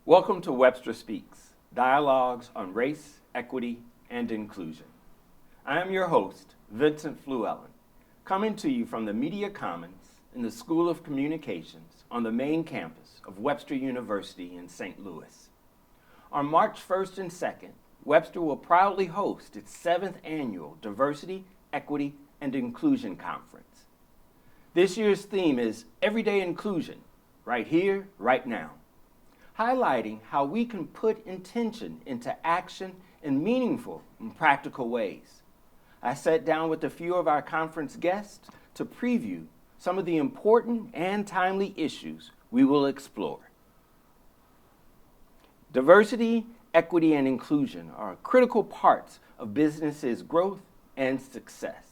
Welcome to Webster Speaks, dialogues on race, equity, and inclusion. I am your host, Vincent Flewellen, coming to you from the Media Commons in the School of Communications on the main campus of Webster University in St. Louis. On March 1st and 2nd, Webster will proudly host its 7th annual Diversity, Equity, and Inclusion Conference. This year's theme is Everyday Inclusion, right here, right now, highlighting how we can put intention into action in meaningful and practical ways. I sat down with a few of our conference guests to preview some of the important and timely issues we will explore. Diversity, equity, and inclusion are critical parts of businesses' growth and success.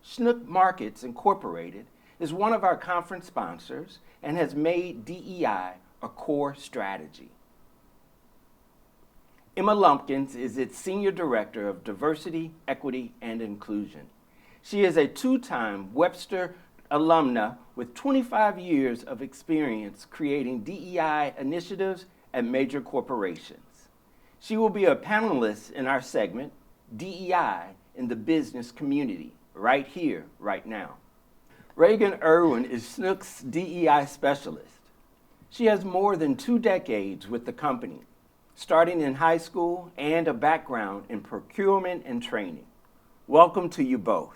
Schnucks Markets Incorporated is one of our conference sponsors and has made DEI a core strategy. Emma Lumpkins is its Senior Director of Diversity, Equity, and Inclusion. She is a two-time Webster alumna with 25 years of experience creating DEI initiatives at major corporations. She will be a panelist in our segment, DEI in the Business Community, right here, right now. Reagan Irwin is Schnucks DEI Specialist. She has more than 2 decades with the company, starting in high school and a background in procurement and training. Welcome to you both.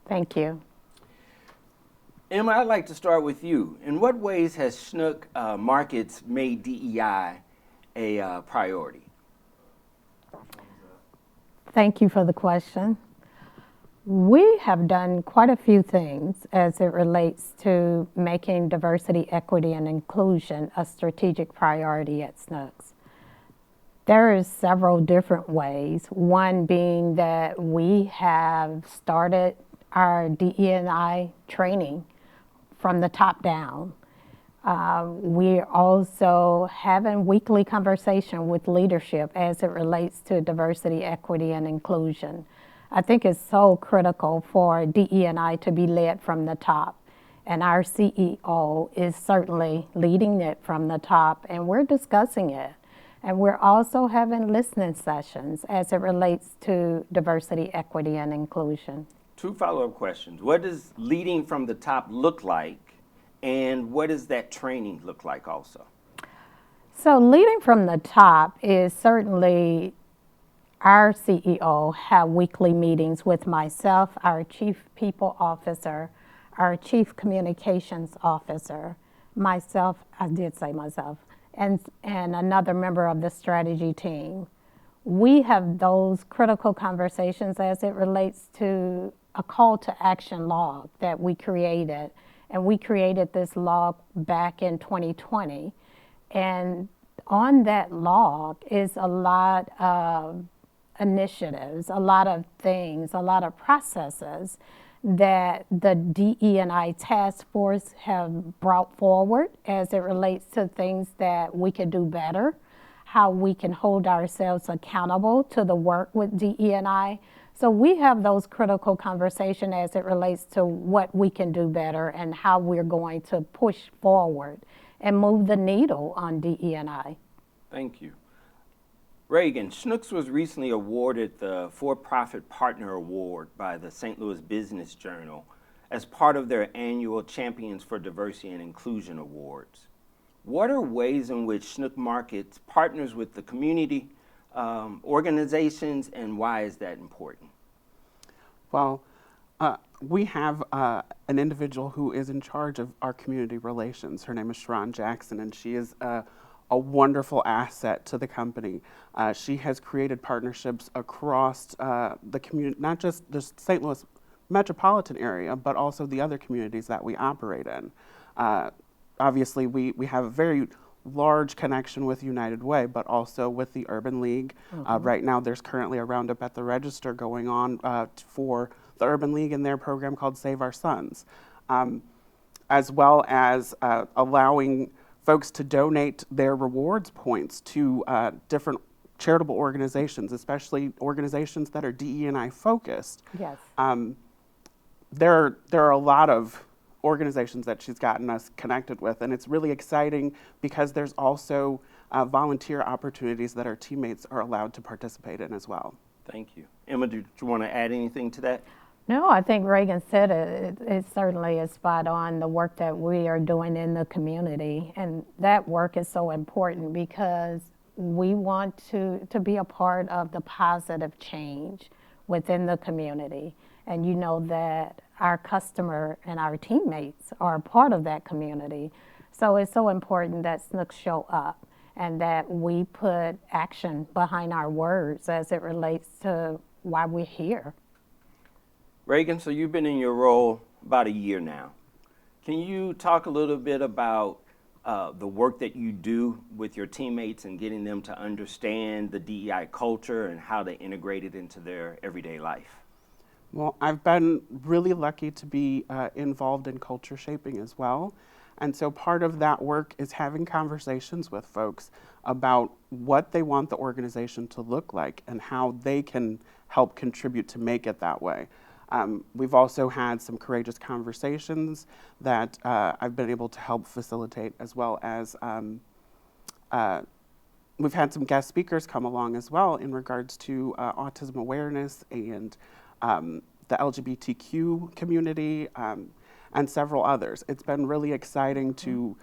Thank you. Emma, I'd like to start with you. In what ways has Schnucks Markets made DEI a priority? Thank you for the question. We have done quite a few things as it relates to making diversity, equity, and inclusion a strategic priority at Schnucks. There is several different ways, one being that we have started our DE&I training from the top down. We're also having weekly conversation with leadership as it relates to diversity, equity, and inclusion. I think it's so critical for DE&I to be led from the top, and our CEO is certainly leading it from the top, and we're discussing it. And we're also having listening sessions as it relates to diversity, equity, and inclusion. 2 follow-up questions. What does leading from the top look like, and what does that training look like also? So leading from the top is certainly our CEO have weekly meetings with myself, our Chief People Officer, our Chief Communications Officer, myself, I did say myself, and another member of the strategy team. We have those critical conversations as it relates to a call to action log that we created. And we created this log back in 2020. And on that log is a lot of initiatives, a lot of things, a lot of processes that the DE&I task force have brought forward as it relates to things that we could do better, how we can hold ourselves accountable to the work with DE&I. So we have those critical conversations as it relates to what we can do better and how we're going to push forward and move the needle on DE&I. Thank you. Reagan, Schnucks was recently awarded the For-Profit Partner Award by the St. Louis Business Journal as part of their annual Champions for Diversity and Inclusion Awards. What are ways in which Schnucks Markets partners with the community organizations, and why is that important? Well, we have an individual who is in charge of our community relations. Her name is Sharon Jackson, and she is a wonderful asset to the company. She has created partnerships across the community, not just the St. Louis metropolitan area, but also the other communities that we operate in. Obviously, we have a very large connection with United Way, but also with the Urban League. Right now, there's currently a roundup at the Register going on for the Urban League and their program called Save Our Sons, as well as allowing folks to donate their rewards points to different charitable organizations, especially organizations that are DE&I focused. Yes. There are a lot of organizations that she's gotten us connected with, and it's really exciting because there's also volunteer opportunities that our teammates are allowed to participate in as well. Thank you. Emma, did you want to add anything to that? No, I think Reagan said it. It certainly is spot on, the work that we are doing in the community. And that work is so important because we want to be a part of the positive change within the community. And you know that our customer and our teammates are a part of that community. So it's so important that Schnucks show up and that we put action behind our words as it relates to why we're here. Reagan, so you've been in your role about a year now. Can you talk a little bit about the work that you do with your teammates and getting them to understand the DEI culture and how to integrate it into their everyday life? Well, I've been really lucky to be involved in culture shaping as well. And so part of that work is having conversations with folks about what they want the organization to look like and how they can help contribute to make it that way. We've also had some courageous conversations that I've been able to help facilitate, as well as we've had some guest speakers come along as well in regards to autism awareness and the LGBTQ community and several others. It's been really exciting to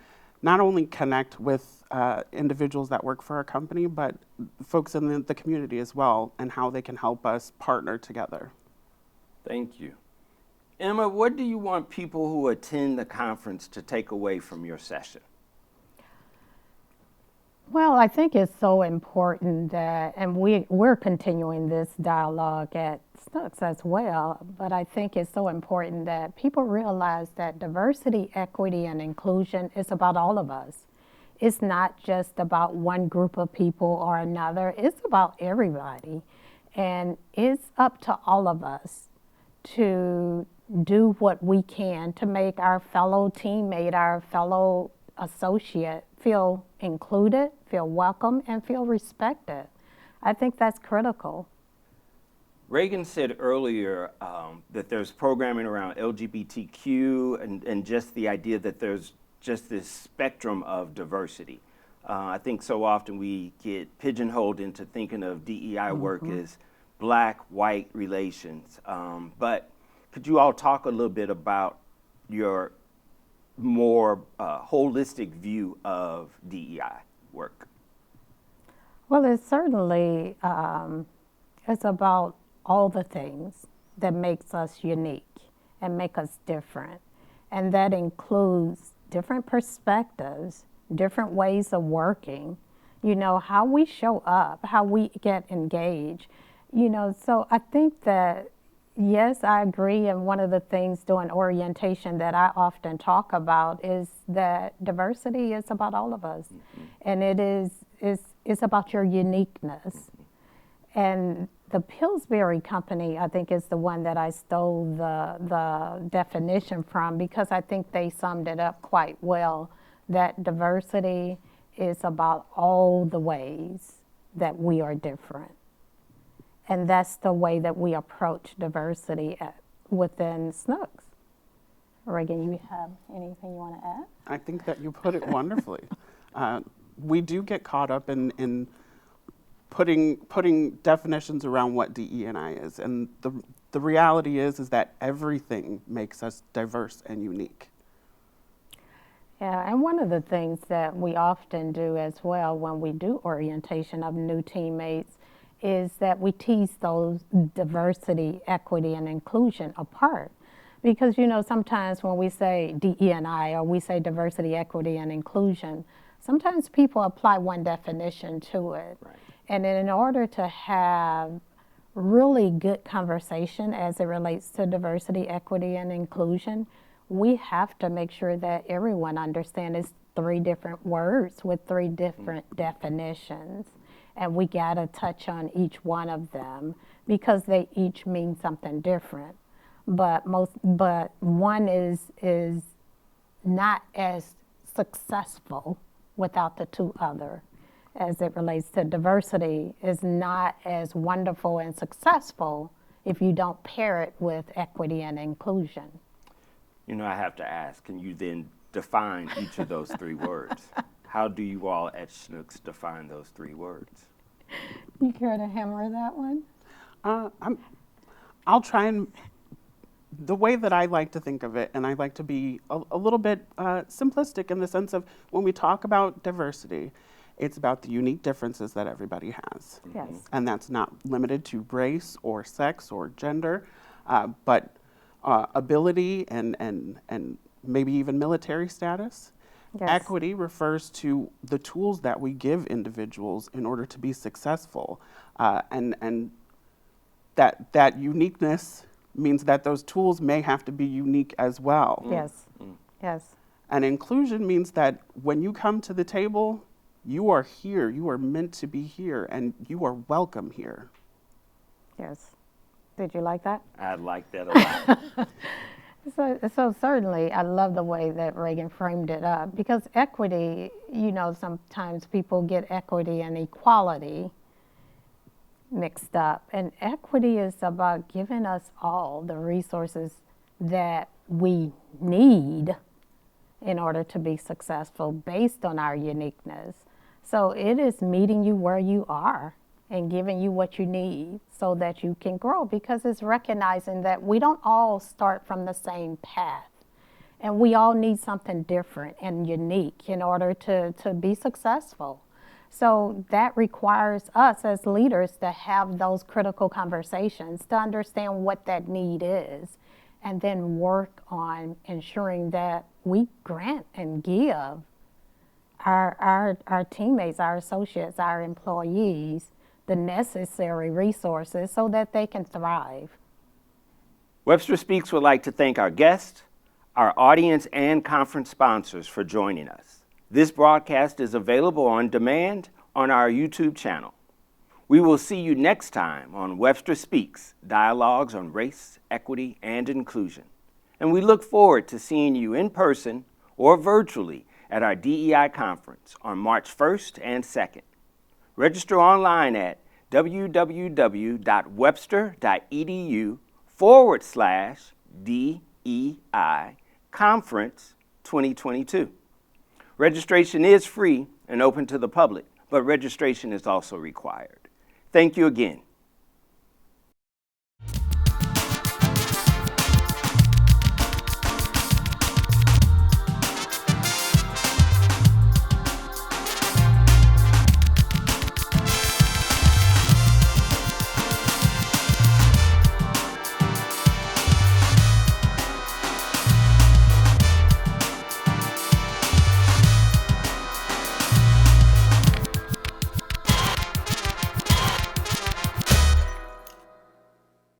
not only connect with individuals that work for our company, but folks in the community as well, and how they can help us partner together. Thank you. Emma, what do you want people who attend the conference to take away from your session? Well, I think it's so important that, and we're continuing this dialogue at Schnucks as well, but I think it's so important that people realize that diversity, equity, and inclusion is about all of us. It's not just about one group of people or another, it's about everybody. And it's up to all of us to do what we can to make our fellow teammate, our fellow associate feel included, feel welcome, and feel respected. I think that's critical. Reagan said earlier that there's programming around LGBTQ and just the idea that there's just this spectrum of diversity. I think so often we get pigeonholed into thinking of DEI work as black-white relations. But could you all talk a little bit about your more holistic view of DEI work? Well, it certainly is about all the things that makes us unique and make us different. And that includes different perspectives, different ways of working, you know, how we show up, how we get engaged. You know, so I think that, yes, I agree. And one of the things during orientation that I often talk about is that diversity is about all of us. And it is about your uniqueness. And the Pillsbury Company, I think, is the one that I stole the definition from, because I think they summed it up quite well, that diversity is about all the ways that we are different. And that's the way that we approach diversity within Schnucks. Reagan, you have anything you want to add? I think that you put it wonderfully. We do get caught up in putting definitions around what DE&I is, and the reality is that everything makes us diverse and unique. Yeah, and one of the things that we often do as well when we do orientation of new teammates is that we tease those diversity, equity, and inclusion apart. Because, you know, sometimes when we say DE&I or we say diversity, equity, and inclusion, sometimes people apply one definition to it. Right. And in order to have really good conversation as it relates to diversity, equity, and inclusion, we have to make sure that everyone understands it's 3 different words with 3 different definitions. And we gotta touch on each one of them because they each mean something different. But one is not as successful without the 2 other. As it relates to diversity, is not as wonderful and successful if you don't pair it with equity and inclusion. You know, I have to ask, can you then define each of those 3 words? how do you all at Schnucks define those three words? You care to hammer that one? I'll try and, the way that I like to think of it, and I like to be a little bit simplistic in the sense of when we talk about diversity, it's about the unique differences that everybody has. Yes. And that's not limited to race or sex or gender, but ability and maybe even military status. Yes. Equity refers to the tools that we give individuals in order to be successful. And that uniqueness means that those tools may have to be unique as well. Yes. Yes. And inclusion means that when you come to the table, you are here, you are meant to be here, and you are welcome here. Yes. Did you like that? I like that a lot. So certainly, I love the way that Reagan framed it up, because equity, you know, sometimes people get equity and equality mixed up. And equity is about giving us all the resources that we need in order to be successful based on our uniqueness. So it is meeting you where you are and giving you what you need so that you can grow, because it's recognizing that we don't all start from the same path. And we all need something different and unique in order to be successful. So that requires us as leaders to have those critical conversations, to understand what that need is, and then work on ensuring that we grant and give our teammates, our associates, our employees, the necessary resources so that they can thrive. Webster Speaks would like to thank our guests, our audience, and conference sponsors for joining us. This broadcast is available on demand on our YouTube channel. We will see you next time on Webster Speaks, Dialogues on Race, Equity, and Inclusion. And we look forward to seeing you in person or virtually at our DEI conference on March 1st and 2nd. Register online at www.webster.edu/DEI Conference 2022. Registration is free and open to the public, but registration is also required. Thank you again.